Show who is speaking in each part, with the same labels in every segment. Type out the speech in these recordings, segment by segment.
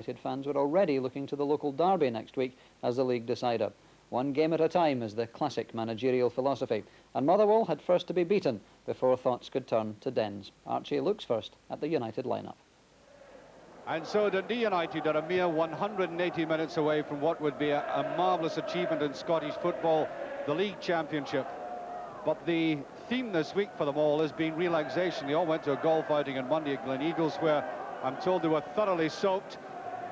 Speaker 1: United fans were already looking to the local derby next week as the league decider. One game at a time is the classic managerial philosophy, and Motherwell had first to be beaten before thoughts could turn to Dens. Archie looks first at the United lineup.
Speaker 2: And so Dundee United are a mere 180 minutes away from what would be a marvellous achievement in Scottish football, the League Championship. But the theme this week for them all has been relaxation. They all went to a golf outing on Monday at Gleneagles, where I'm told they were thoroughly soaked.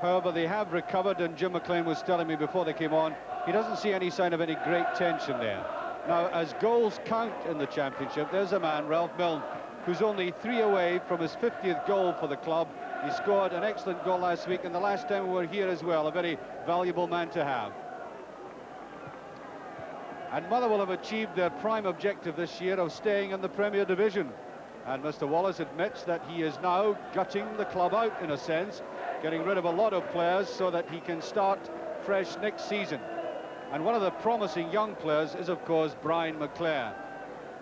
Speaker 2: However, they have recovered, and Jim McLean was telling me before they came on, he doesn't see any sign of any great tension there. Now, as goals count in the Championship, there's a man, Ralph Milne, who's only 3 away from his 50th goal for the club. He scored an excellent goal last week, and the last time we were here as well, a very valuable man to have. And Motherwell have achieved their prime objective this year of staying in the Premier Division. And Mr. Wallace admits that he is now gutting the club out, in a sense, getting rid of a lot of players so that he can start fresh next season. And one of the promising young players is, of course, Brian McClair,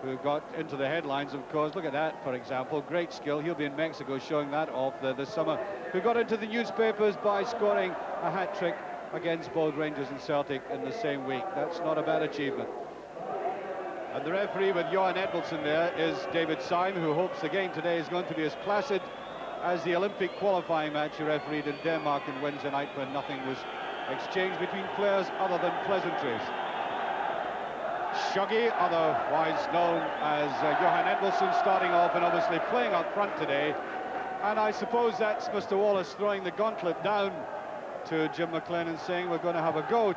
Speaker 2: who got into the headlines, of course. Look at that, for example, great skill. He'll be in Mexico showing that off this summer. Who got into the newspapers by scoring a hat-trick against both Rangers and Celtic in the same week. That's not a bad achievement. And the referee with Johan Edvaldsen there is David Syme, who hopes the game today is going to be as placid as the Olympic qualifying match he refereed in Denmark on Wednesday night, when nothing was exchanged between players other than pleasantries. Shuggy, otherwise known as Johan Edvaldsen, starting off and obviously playing up front today. And I suppose that's Mr. Wallace throwing the gauntlet down to Jim McLean and saying, we're going to have a go.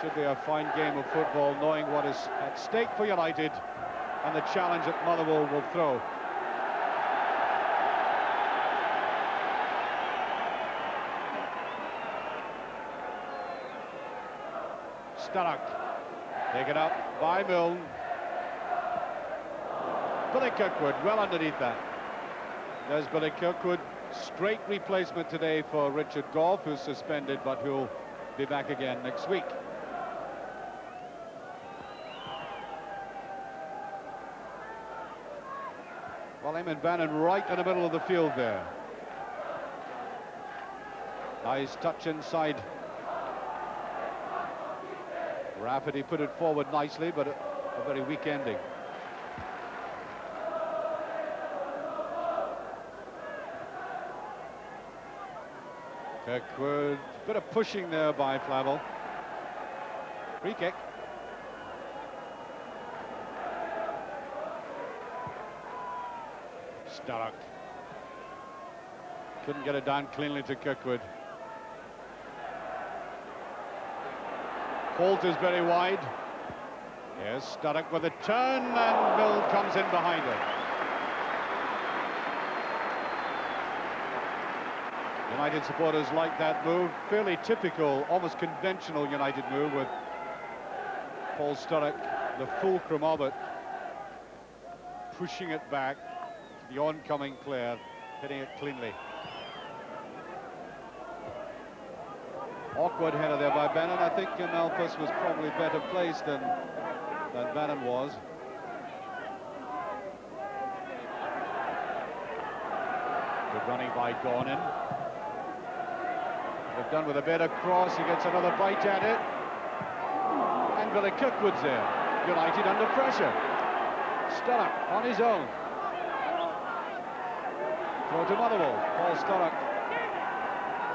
Speaker 2: Should be a fine game of football, knowing what is at stake for United and the challenge that Motherwell will throw. Stark, taken up by Milne. Billy Kirkwood, well underneath that. There's Billy Kirkwood, straight replacement today for Richard Gough, who's suspended but who'll be back again next week. Well, Eamon Bannon right in the middle of the field there. Nice touch inside. Rafferty put it forward nicely, but a very weak ending. Kirkwood, bit of pushing there by Flavel. Free kick. Stark. Couldn't get it down cleanly to Kirkwood. Holt is very wide. Yes, Stark with a turn, and Milne comes in behind it. United supporters like that move. Fairly typical, almost conventional United move, with Paul Sturrock, the fulcrum of it, pushing it back to the oncoming player, hitting it cleanly. Awkward header there by Bannon. I think Malthus was probably better placed than Bannon was. Good running by Gornin. They've done with a better cross. He gets another bite at it. And Billy Kirkwood's there. United under pressure. Sturrock on his own. Throw to Motherwell. Paul Sturrock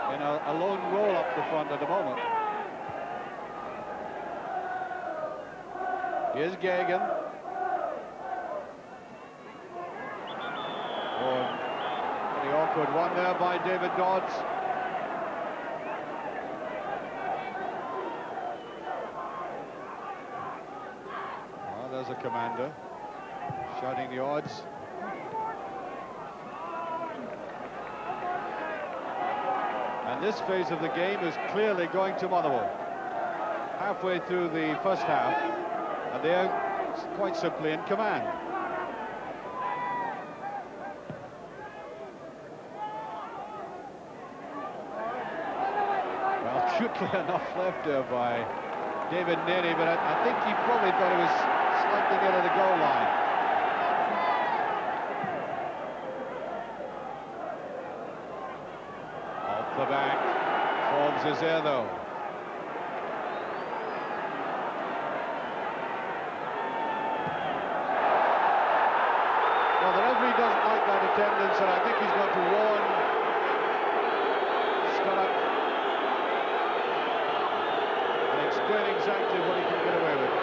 Speaker 2: in a lone roll up the front at the moment. Here's Gagan. Oh, very awkward one there by David Dodds. Well, there's a commander shouting the odds. And this phase of the game is clearly going to Motherwell. Halfway through the first half, and they're quite simply in command. Well, cutely enough left there by David Nenny, but I think he probably thought he was slightly near the goal line. the back. Forbes is there, though. Well, the referee doesn't like that attendance, and I think he's got to warn Sturrock and explain exactly what he can get away with.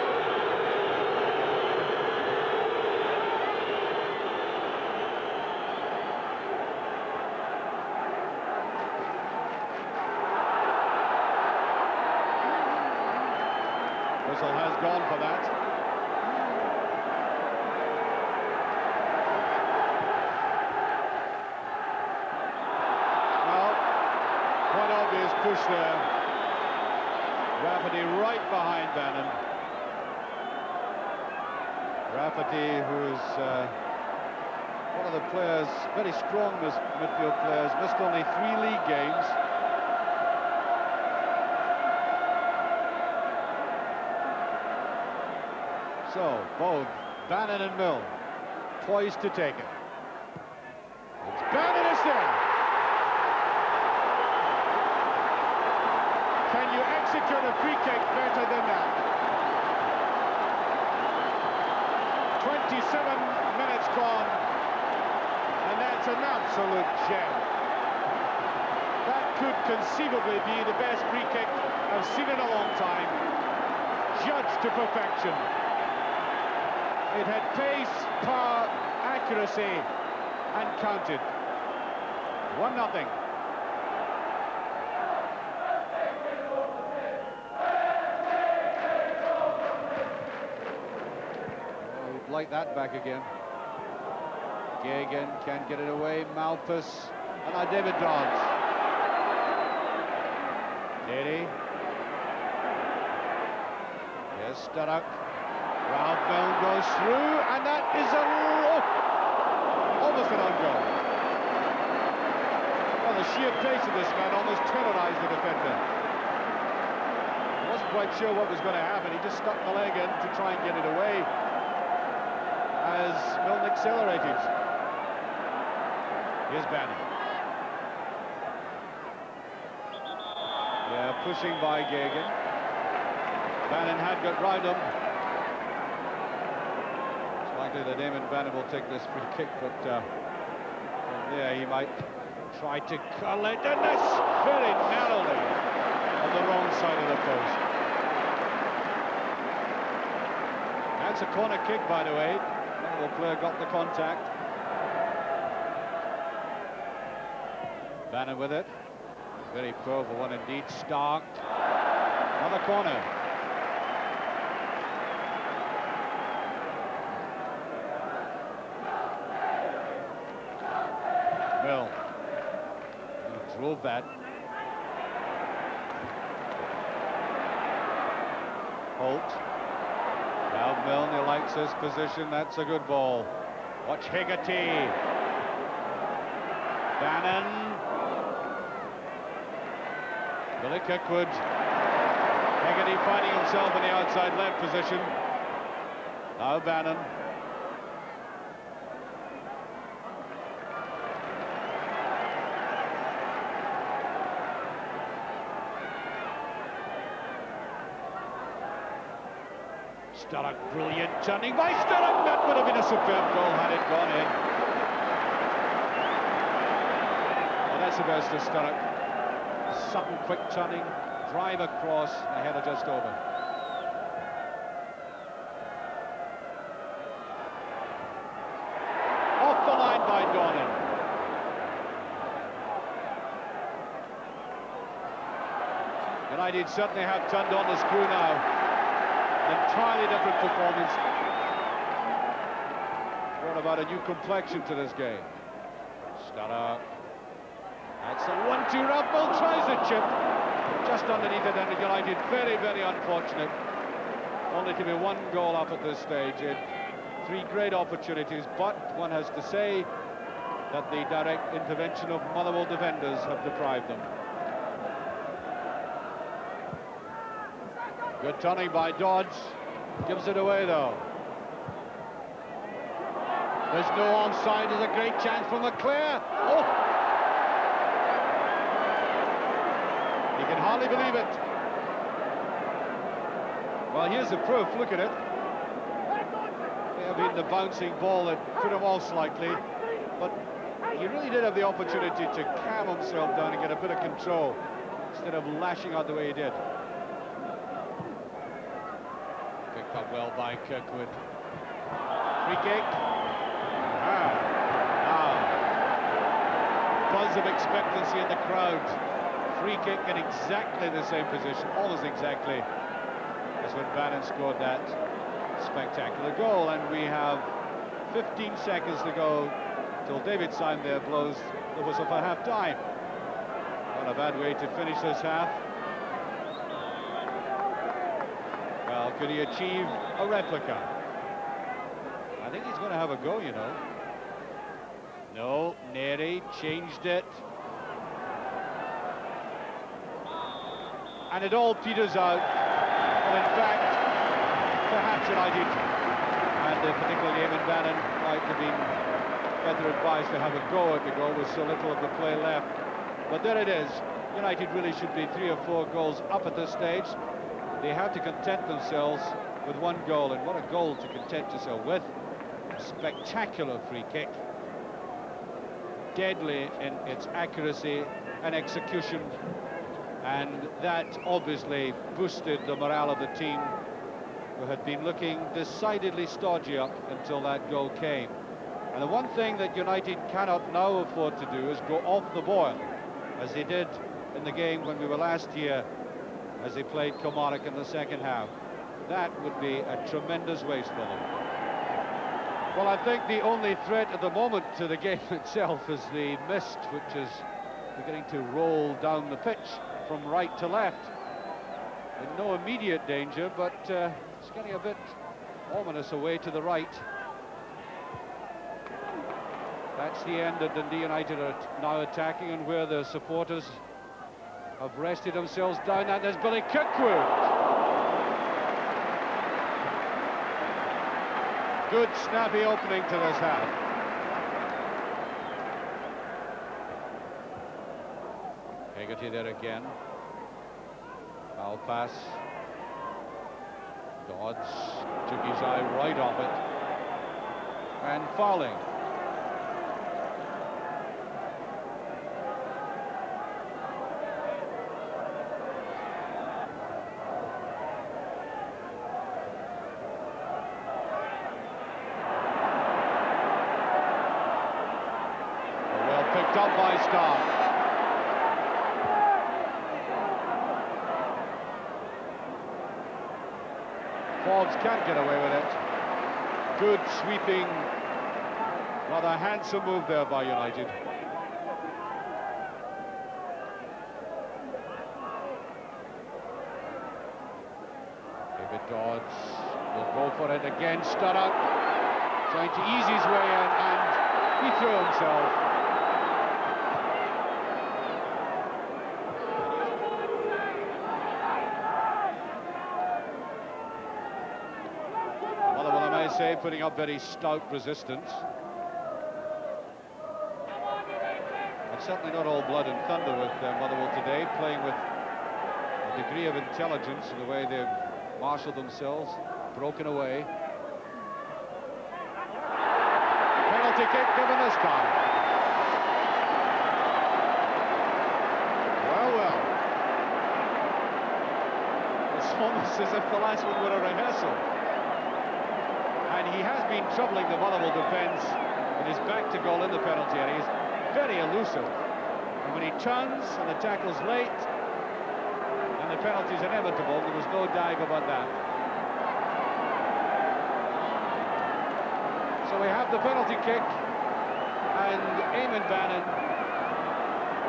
Speaker 2: Whistle has gone for that. Now, quite obvious push there. Rafferty right behind Bannon. Rafferty, who is one of the players, very strong midfield players, missed only 3 league games. So, both Bannon and Mill poised to take it. It's Bannon is there. Can you execute a free kick better than that? 27 minutes gone, and that's an absolute gem. That could conceivably be the best free kick I've seen in a long time. Judged to perfection. It had pace, power, accuracy, and counted. 1-0. Oh, we'd like that back again. Gagan can't get it away. Malpas, and now David Dodds. Dede. Yes, Sturrock. Ralph Milne goes through, and that is almost an own goal. Well, the sheer pace of this man almost terrorized the defender. He wasn't quite sure what was going to happen. He just stuck the leg in to try and get it away as Milne accelerated. Here's Bannon. Yeah, pushing by Gagan. Bannon had got round him. That Eamon Bannon will take this free kick, but from there he might try to curl it, and that's very narrowly on the wrong side of the post. That's a corner kick, by the way. The player got the contact. Bannon with it. Very powerful one indeed. Stark. Another corner. Mill drove that. Holt. Now Milne likes his position. That's a good ball. Watch Hegarty. Bannon. Billy Kirkwood. Hegarty finding himself in the outside left position. Now Bannon. Sturrock, brilliant turning by Sturrock. That would have been a superb goal had it gone in. Well, that's the best of Sturrock. Sudden quick turning, drive across, the header just over. Off the line by Dornan. United certainly have turned on the screw now. Entirely different performance. Brought about a new complexion to this game. Sturrock. That's a 1-2 Raffle, tries a chip. Just underneath it, and United very, very unfortunate. Only to be 1 goal up at this stage. It 3 great opportunities, but one has to say that the direct intervention of Motherwell defenders have deprived them. Good turning by Dodds. Gives it away, though. There's no offside. There's a great chance from McClare. Oh! He can hardly believe it. Well, here's the proof. Look at it. May have been the bouncing ball that put him off slightly, but he really did have the opportunity to calm himself down and get a bit of control instead of lashing out the way he did. Picked up well by Kirkwood. Free kick. Buzz of expectancy in the crowd. Free kick in exactly the same position, almost exactly as when Bannon scored that spectacular goal. And we have 15 seconds to go till David Syme there blows the whistle for half-time. Not a bad way to finish this half. Well, could he achieve a replica? I think he's going to have a go, you know. No, Neri changed it. And it all peters out. Well, in fact, perhaps United, and particularly Eamon Bannon, might have been better advised to have a go at the goal with so little of the play left. But there it is. United really should be 3 or 4 goals up at this stage. They have to content themselves with 1 goal, and what a goal to content yourself with. A spectacular free kick. Deadly in its accuracy and execution, and that obviously boosted the morale of the team, who had been looking decidedly stodgy up until that goal came. And the one thing that United cannot now afford to do is go off the boil, as they did in the game when we were last here, as they played Kilmarnock in the second half. That would be a tremendous waste for them. Well, I think the only threat at the moment to the game itself is the mist, which is beginning to roll down the pitch from right to left. In no immediate danger, but it's getting a bit ominous away to the right. That's the end that Dundee United are now attacking, and where the supporters have rested themselves down, and there's Billy Kirkwood. Good snappy opening to this half. Hegarty there again. Foul pass. Dodds took his eye right off it. And fouling. Picked up by Stark. Forbes can't get away with it. Good sweeping, rather handsome move there by United. David Dodds will go for it again. Sturrock trying to ease his way in, and he threw himself. Say, putting up very stout resistance. And certainly not all blood and thunder with Motherwell today, playing with a degree of intelligence in the way they've marshalled themselves, broken away. Penalty kick given this time. Well. It's almost as if the last one were a rehearsal. And he has been troubling the Motherwell defence with his back to goal in the penalty area. He's very elusive. And when he turns and the tackle's late, and the penalty's inevitable, there was no doubt about that. So we have the penalty kick, and Eamon Bannon,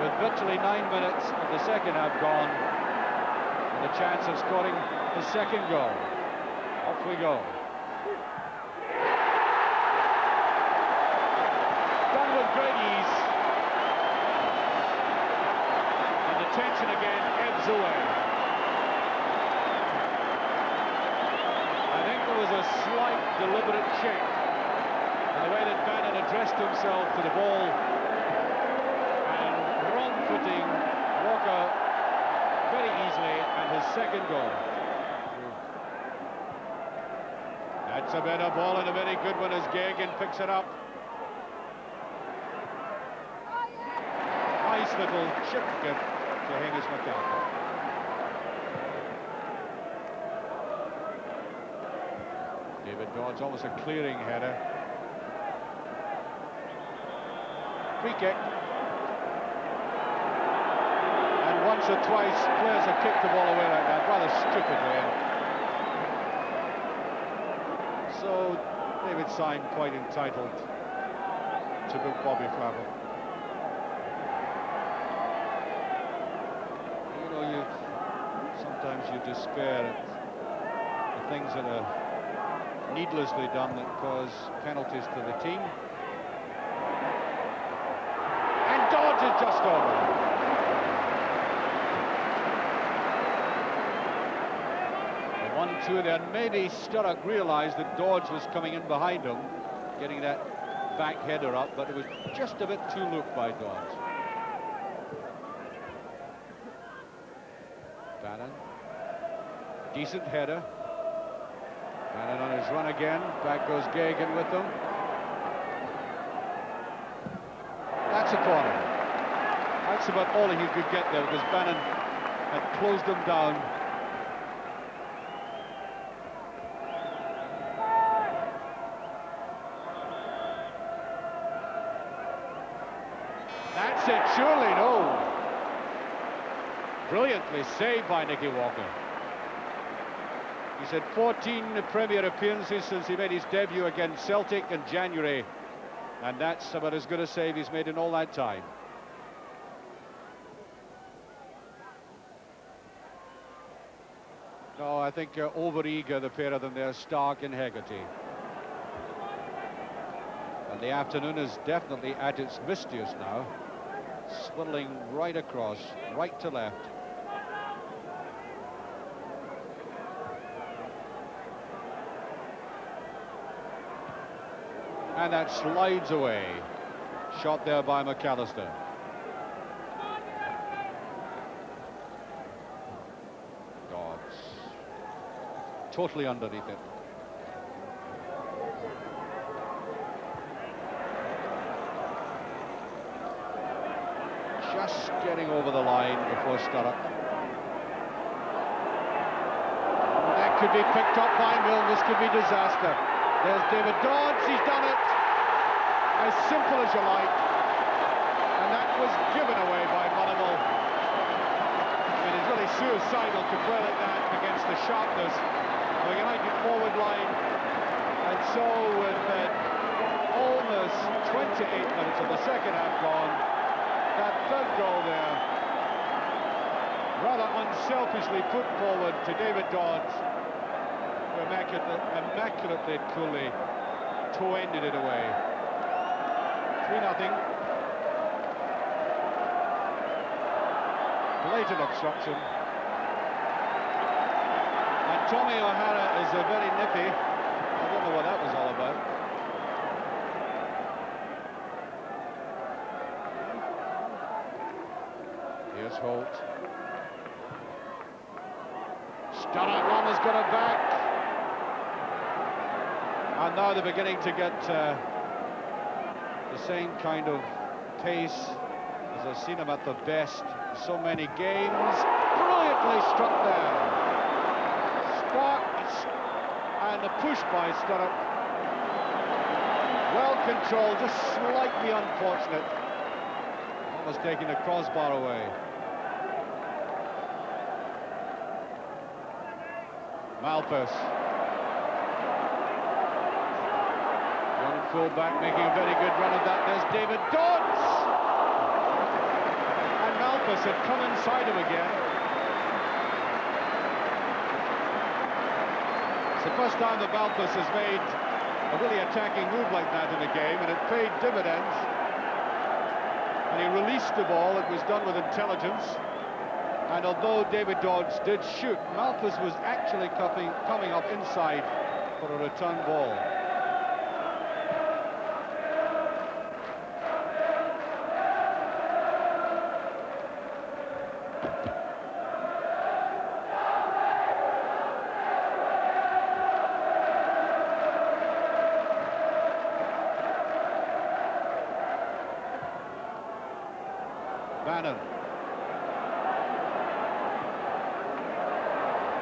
Speaker 2: with virtually 9 minutes of the second half gone, and the chance of scoring the second goal. Off we go. Great ease, and the tension again ebbs away. I think there was a slight deliberate check in the way that Bannon addressed himself to the ball, and wrong-footing Walker second goal. That's a better ball and a very good one as Gagan picks it up. Nice little chip gift to Hamish McAllister. David Dodds, almost a clearing header. Free kick. And once or twice players have kicked the ball away like that, rather stupidly. So David Syme quite entitled to book Bobby Flavel. You know, sometimes you despair at the things that are needlessly done that cause penalties to the team. And Dodds is just over. The 1-2 there, maybe Sturrock realised that Dodds was coming in behind him, getting that back header up, but it was just a bit too look by Dodds. Bannon, decent header. Bannon on his run again. Back goes Gagan with them. That's a corner. That's about all he could get there because Bannon had closed him down. That's it, surely, no. Brilliantly saved by Nicky Walker. He's had 14 Premier appearances since he made his debut against Celtic in January, and that's about as good a save he's made in all that time. No, I think over-eager, the pair of them there, Stark and Hegarty. And the afternoon is definitely at its mistiest now, swirling right across, right to left. And that slides away. Shot there by McAllister. Dodds. Totally underneath it. Just getting over the line before Sturrock. That could be picked up by Milne. This could be disaster. There's David Dodds, he's done it. As simple as you like. And that was given away by Motherwell. And it's really suicidal to play like that against the sharpness of a United forward line. And so with almost 28 minutes of the second half gone, that third goal there, rather unselfishly put forward to David Dodds, who immaculately and coolly toe-ended it away. 3-0. Blatant obstruction. And Tommy O'Hara is a very nippy. I don't know what that was all about. Here's Holt. Sturrock has got it back. And now they're beginning to get the same kind of pace as I've seen them at the best so many games. Brilliantly struck there. Sparked and a push by Sturrock. Well controlled, just slightly unfortunate. Almost taking the crossbar away. Malpas. Young full-back making a very good run of that. There's David Dodds! And Malpas had come inside him again. It's the first time that Malpas has made a really attacking move like that in a game, and it paid dividends. And he released the ball. It was done with intelligence. And although David Dodds did shoot, Malpas was actually coming up inside for a return ball.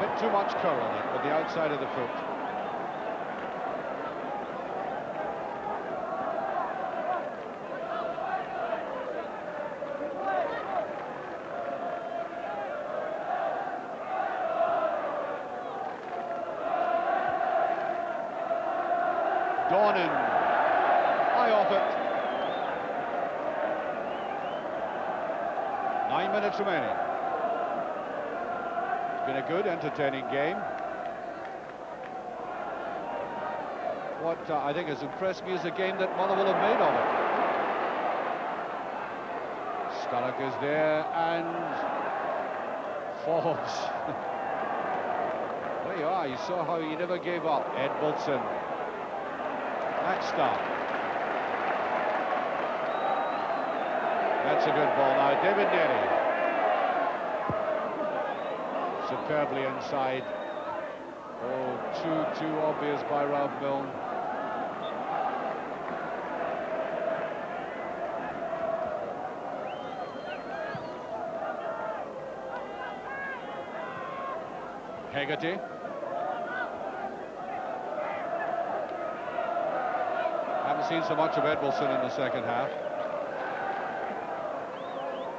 Speaker 2: bit too much curl on it with the outside of the foot. Dornan, high off it. 9 minutes remaining. It's been a good, entertaining game. What I think has impressed me is the game that Motherwell have made of it. Sturrock is there and falls. There you are, you saw how he never gave up. Edmondson. That's stop. That's a good ball now. David Derry. Superbly inside. Oh, too obvious by Ralph Milne. Hegarty. Haven't seen so much of Edmondson in the second half.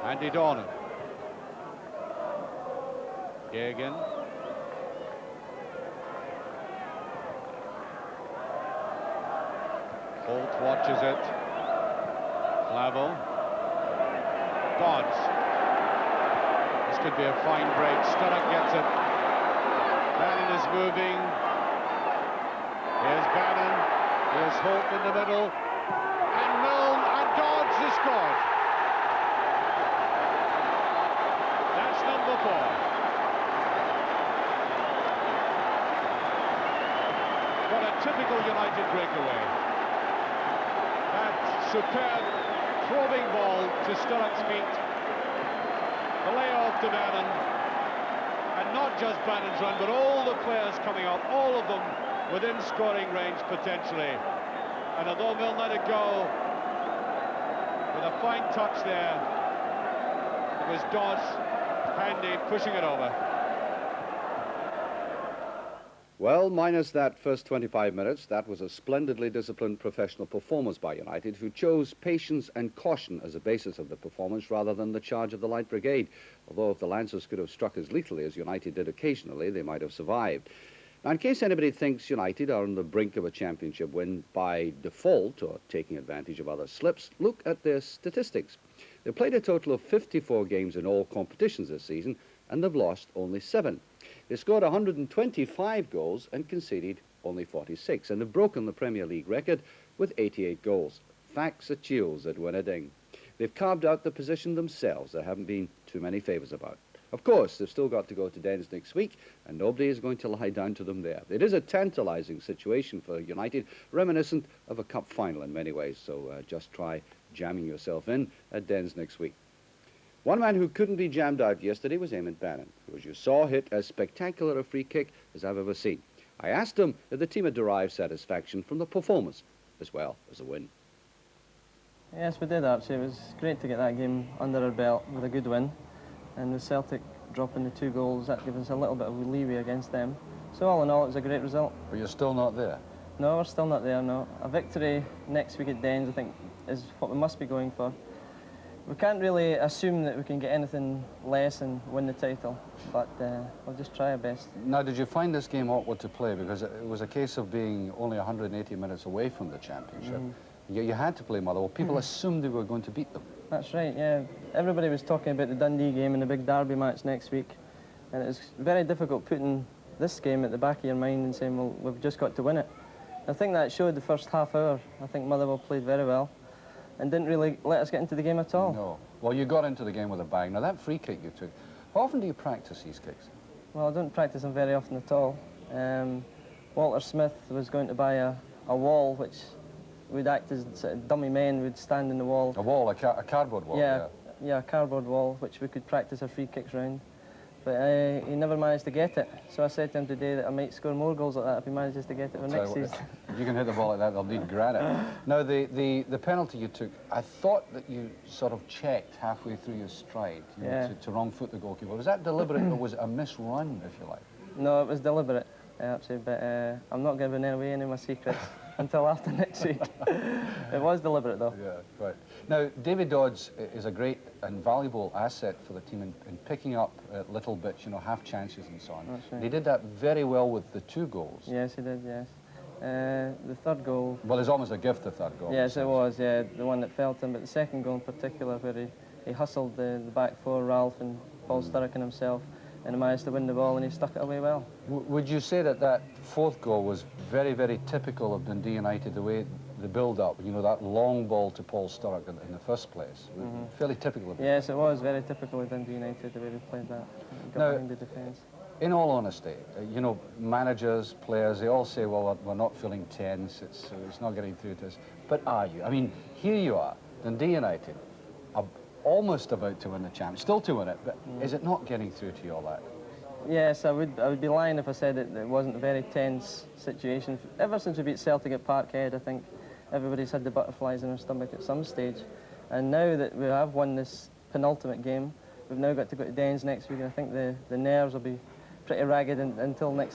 Speaker 2: Andy Dornan. Gagan. Holt watches it. Flavel. Dodds. This could be a fine break. Sturrock gets it. Bannon is moving. Here's Bannon. Here's Holt in the middle. And Milne and Dodds has scored. That's number 4. What a typical United breakaway. That superb probing ball to Sturrock's feet. The layoff to Bannon. And not just Bannon's run, but all the players coming up, all of them within scoring range potentially. And although Milne let it go, with a fine touch there, it was Dodds handy pushing it over.
Speaker 3: Well, minus that first 25 minutes, that was a splendidly disciplined professional performance by United, who chose patience and caution as a basis of the performance rather than the charge of the Light Brigade. Although if the Lancers could have struck as lethally as United did occasionally, they might have survived. Now, in case anybody thinks United are on the brink of a championship win by default or taking advantage of other slips, look at their statistics. They've played a total of 54 games in all competitions this season, and they've lost only 7. They scored 125 goals and conceded only 46, and have broken the Premier League record with 88 goals. Facts are chills at Winneding. They've carved out the position themselves. There haven't been too many favours about. Of course, they've still got to go to Dens next week, and nobody is going to lie down to them there. It is a tantalising situation for United, reminiscent of a cup final in many ways, so just try jamming yourself in at Dens next week. One man who couldn't be jammed out yesterday was Eamon Bannon, who, as you saw, hit as spectacular a free kick as I've ever seen. I asked him if the team had derived satisfaction from the performance as well as the win.
Speaker 4: Yes, we did actually. It was great to get that game under our belt with a good win. And with Celtic dropping the 2 goals, that gave us a little bit of leeway against them. So all in all, it was a great result.
Speaker 5: But you're still not there?
Speaker 4: No, we're still not there, no. A victory next week at Dens, I think, is what we must be going for. We can't really assume that we can get anything less and win the title, but we'll just try our best.
Speaker 5: Now, did you find this game awkward to play? Because it was a case of being only 180 minutes away from the championship. You had to play Motherwell. People assumed they were going to beat them.
Speaker 4: That's right, yeah. Everybody was talking about the Dundee game and the big derby match next week, and it was very difficult putting this game at the back of your mind and saying, well, we've just got to win it. I think that showed the first half hour. I think Motherwell played very well and didn't really let us get into the game at all.
Speaker 5: No. Well, you got into the game with a bang. Now, that free kick you took, how often do you practice these kicks?
Speaker 4: Well, I don't practice them very often at all. Walter Smith was going to buy a wall which would act as sort of dummy men would stand in the wall.
Speaker 5: A wall, a cardboard wall?
Speaker 4: Yeah, a cardboard wall which we could practice our free kicks round. But he never managed to get it. So I said to him today that I might score more goals like that if he manages to get it for next season.
Speaker 5: If you can hit the ball like that, they'll need granite. Now, the penalty you took, I thought that you sort of checked halfway through your stride to wrong foot the goalkeeper. Was that deliberate or was it a misrun, if you like?
Speaker 4: No, it was deliberate, actually, but I'm not giving away any of my secrets until after next week. It was deliberate, though.
Speaker 5: Yeah, right. Now, David Dodds is a great and valuable asset for the team in picking up little bits, you know, half chances and so on.
Speaker 4: That's right.
Speaker 5: He did that very well with the 2 goals.
Speaker 4: Yes, he did, yes. The third goal...
Speaker 5: Well, it's almost a gift, the third goal.
Speaker 4: Yes, it was, yeah, the one that felt him, but the second goal in particular, where he hustled the back four, Ralph and Paul Sturrock and himself, and he managed to win the ball, and he stuck it away well.
Speaker 5: Would you say that that 4th goal was very, very typical of Dundee United, the way the build-up, you know, that long ball to Paul Sturrock in the first place? Fairly typical of it.
Speaker 4: Yes, it was very typical of Dundee United, the way they played that. Got behind the defence.
Speaker 5: In all honesty, you know, managers, players, they all say, well, we're not feeling tense, it's not getting through to us. But are you? I mean, here you are, Dundee United, are almost about to win the championship, still to win it, but is it not getting through to you all that?
Speaker 4: Yes, I would be lying if I said that it wasn't a very tense situation. Ever since we beat Celtic at Parkhead, I think everybody's had the butterflies in their stomach at some stage. And now that we have won this penultimate game, we've now got to go to Dens next week, and I think the nerves will be pretty ragged until next